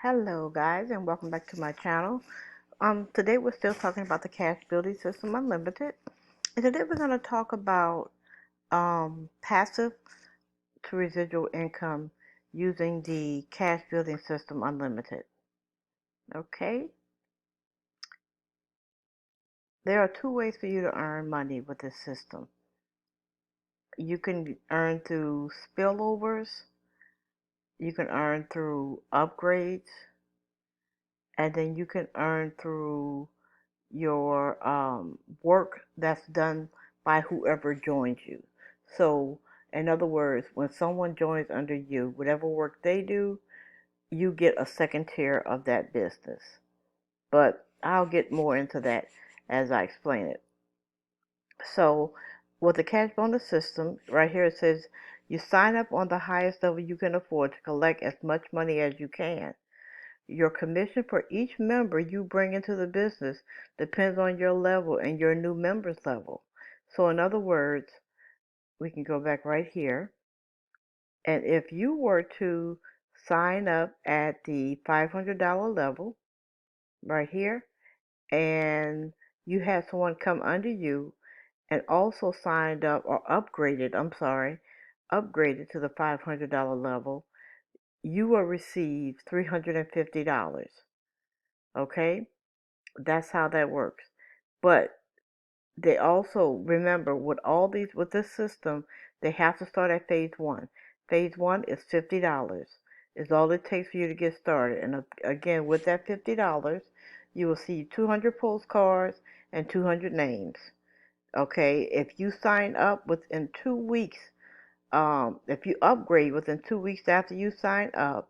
Hello guys, and welcome back to my channel. Today we're still talking about the Cash Building System Unlimited. And today we're going to talk about passive to residual income using the Cash Building System Unlimited. Okay? There are two ways for you to earn money with this system. You can earn through spillovers, you can earn through upgrades, and then you can earn through your work that's done by whoever joins you. So, in other words, when someone joins under you, whatever work they do, you get a second tier of that business. But I'll get more into that as I explain it. So, with the cash bonus system, right here it says you sign up on the highest level you can afford to collect as much money as you can. Your commission for each member you bring into the business depends on your level and your new member's level. So in other words, we can go back right here. And if you were to sign up at the $500 level, right here, and you had someone come under you and also signed up or upgraded to the $500 level, you will receive $350. Okay? That's how that works. But they also remember with this system, they have to start at phase one. Phase one is $50. Is all it takes for you to get started. And again, with that $50, you will see 200 postcards and 200 names. Okay, if you sign up within 2 weeks, if you upgrade within 2 weeks after you sign up,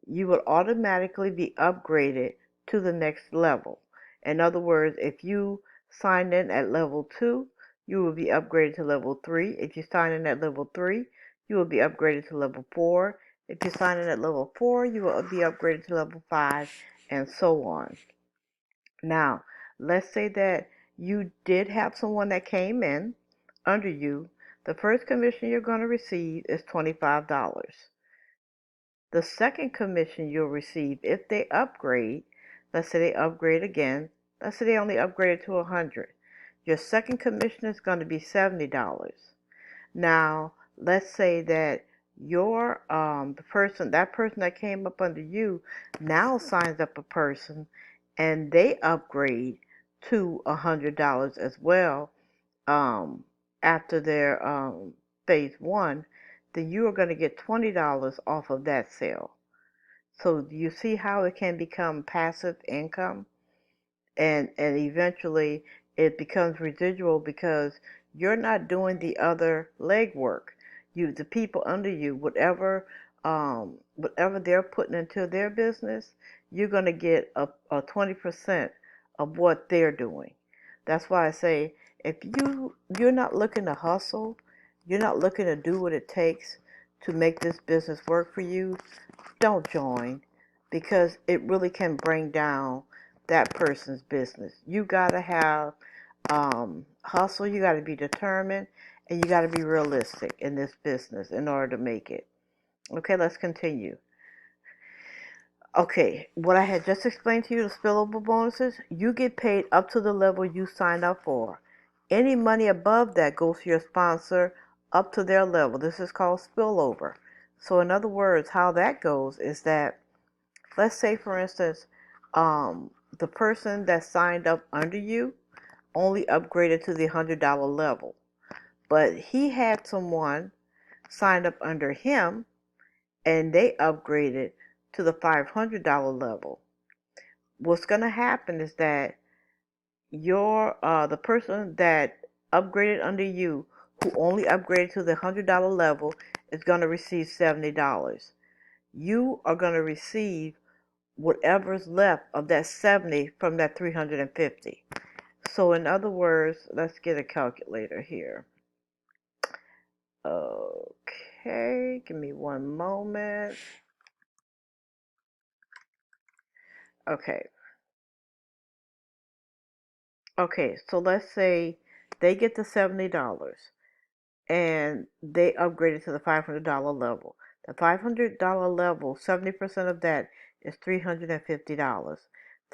you will automatically be upgraded to the next level. In other words, if you sign in at level 2, you will be upgraded to level 3. If you sign in at level 3, you will be upgraded to level 4. If you sign in at level 4, you will be upgraded to level 5, and so on. Now, let's say that you did have someone that came in under you. The first commission you're going to receive is $25. The second commission you'll receive if they upgrade, let's say they upgrade again, let's say they only upgraded to 100. Your second commission is going to be $70. Now, let's say that that person that came up under you now signs up a person and they upgrade to $100 as well after their phase one, then you are going to get $20 off of that sale. So you see how it can become passive income, and eventually it becomes residual because you're not doing the other legwork. The people under you, whatever they're putting into their business, you're going to get a 20% of what they're doing. That's why I say if you're not looking to hustle, you're not looking to do what it takes to make this business work for you, don't join, because it really can bring down that person's business. You gotta have hustle, you gotta be determined, and you gotta be realistic in this business in order to make it. Okay, let's continue. Okay, what I had just explained to you, the spillover bonuses, you get paid up to the level you signed up for. Any money above that goes to your sponsor up to their level. This is called spillover. So in other words, how that goes is that, let's say for instance, the person that signed up under you only upgraded to the $100 level, but he had someone signed up under him and they upgraded to the $500 level. What's going to happen is that the person that upgraded under you, who only upgraded to the $100 level, is going to receive $70. You are going to receive whatever's left of that 70 from that 350. So in other words, let's get a calculator here. Okay, give me one moment. Okay. Okay, so let's say they get the $70 and they upgraded to the $500 level. The $500 level, 70% of that is $350.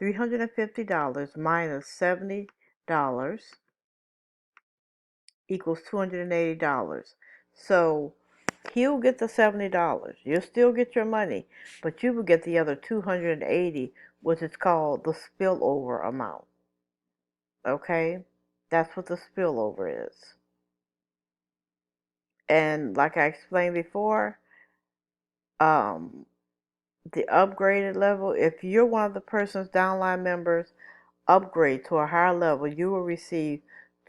$350 minus $70 equals $280. So he'll get the $70. You'll still get your money, but you will get the other $280, which is called the spillover amount. Okay? That's what the spillover is. And like I explained before, um, the upgraded level, if you're one of the person's downline members, upgrade to a higher level, you will receive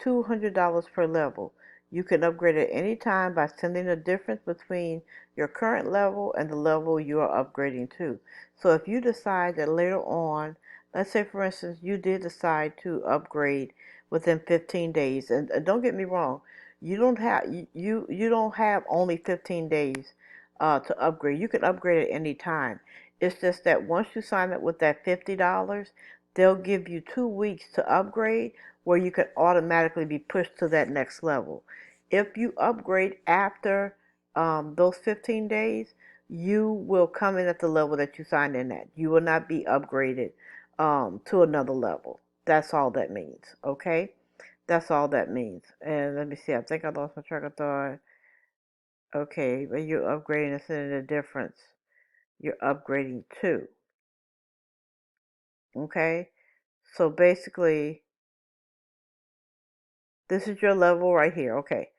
$200 per level. You can upgrade at any time by sending the difference between your current level and the level you are upgrading to. So if you decide that later on, let's say for instance you did decide to upgrade within 15 days, and don't get me wrong, you don't have only 15 days to upgrade. You can upgrade at any time. It's just that once you sign up with that $50, they'll give you 2 weeks to upgrade where you can automatically be pushed to that next level. If you upgrade after those 15 days, you will come in at the level that you signed in at. You will not be upgraded to another level. That's all that means, okay? That's all that means. And let me see, I think I lost my track of thought. Okay, but you're upgrading instead of the difference. You're upgrading to. Okay? So basically, this is your level right here. Okay.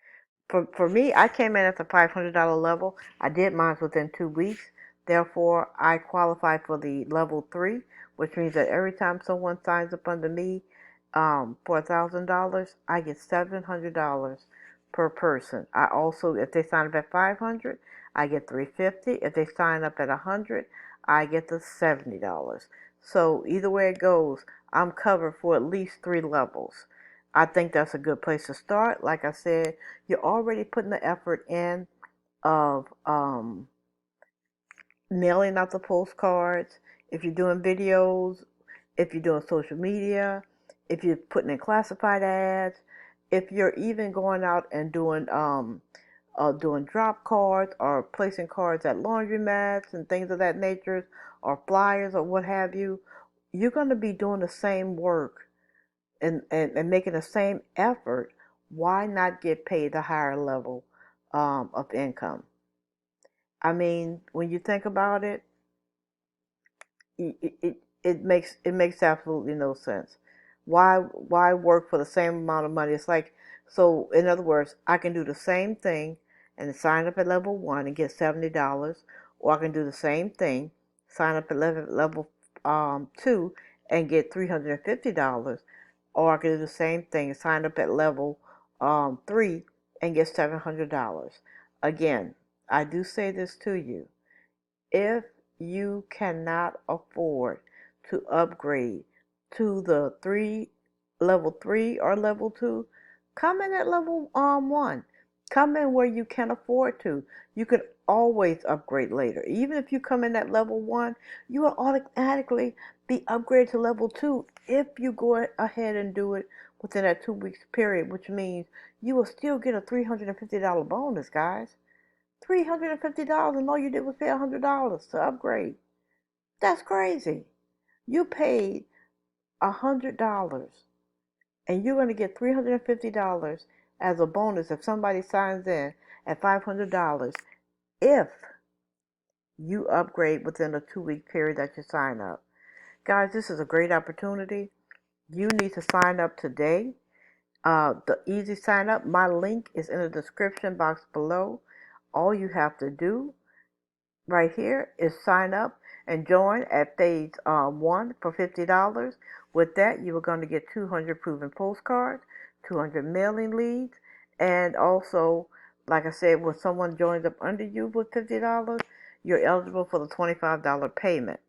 For me, I came in at the $500 level. I did mine within 2 weeks. Therefore, I qualify for the level 3, which means that every time someone signs up under me for $1,000, I get $700 per person. I also, if they sign up at 500, I get $350. If they sign up at 100, I get the $70. So either way it goes, I'm covered for at least 3 levels. I think that's a good place to start. Like I said, you're already putting the effort in of mailing out the postcards. If you're doing videos, if you're doing social media, if you're putting in classified ads, if you're even going out and doing drop cards or placing cards at laundromats and things of that nature, or flyers or what have you, you're going to be doing the same work and making the same effort. Why not get paid a higher level of income? I mean, when you think about it, it makes absolutely no sense. Why work for the same amount of money? It's like, so in other words, I can do the same thing and sign up at level 1 and get $70, or I can do the same thing, sign up at level 2 and get $350, or I can do the same thing and sign up at level 3 and get $700. Again, I do say this to you. If you cannot afford to upgrade to the level 3 or level 2, come in at level 1. Come in where you can afford to. You can always upgrade later. Even if you come in at level 1, you will automatically be upgraded to level 2 if you go ahead and do it within that 2 weeks period, which means you will still get a $350 bonus, guys. $350, and all you did was pay $100 to upgrade. That's crazy. You paid $100 and you're going to get $350 as a bonus if somebody signs in at $500 if you upgrade within a 2 week period that you sign up. Guys, this is a great opportunity. You need to sign up today. The easy sign up, my link is in the description box below. All you have to do right here is sign up and join at phase 1 for $50. With that, you are going to get 200 proven postcards, 200 mailing leads, and also, like I said, when someone joins up under you with $50, you're eligible for the $25 payment.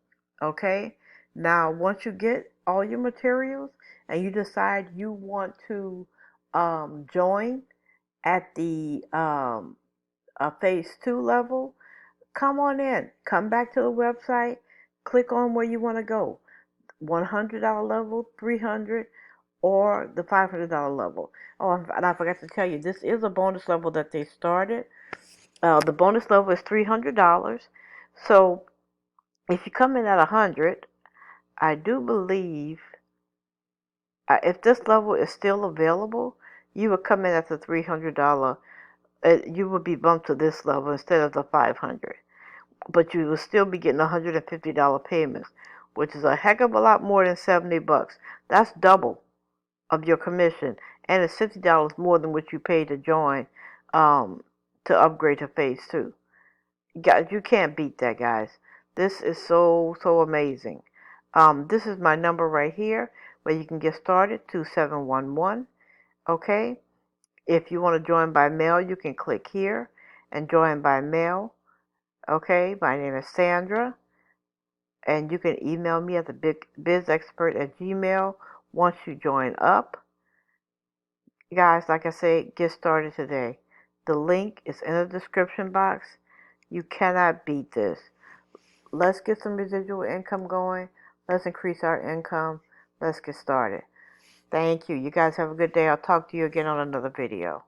Okay? Now, once you get all your materials and you decide you want to join at the phase 2 level, come on in. Come back to the website. Click on where you want to go. $100 level, 300, or the $500 level. Oh, and I forgot to tell you, this is a bonus level that they started. The bonus level is $300. So If you come in at 100, I do believe if this level is still available, you would come in at the $300. You would be bumped to this level instead of the 500. But you will still be getting $150 payments, which is a heck of a lot more than $70. That's double of your commission, and it's $50 more than what you paid to join, to upgrade to phase 2. Guys, you can't beat that, guys. This is so amazing. This is my number right here where you can get started, 2711. Okay? If you want to join by mail, you can click here and join by mail. Okay? My name is Sandra, and you can email me at thebizexpert@gmail once you join up. Guys, like I said, get started today. The link is in the description box. You cannot beat this. Let's get some residual income going. Let's increase our income. Let's get started. Thank you. You guys have a good day. I'll talk to you again on another video.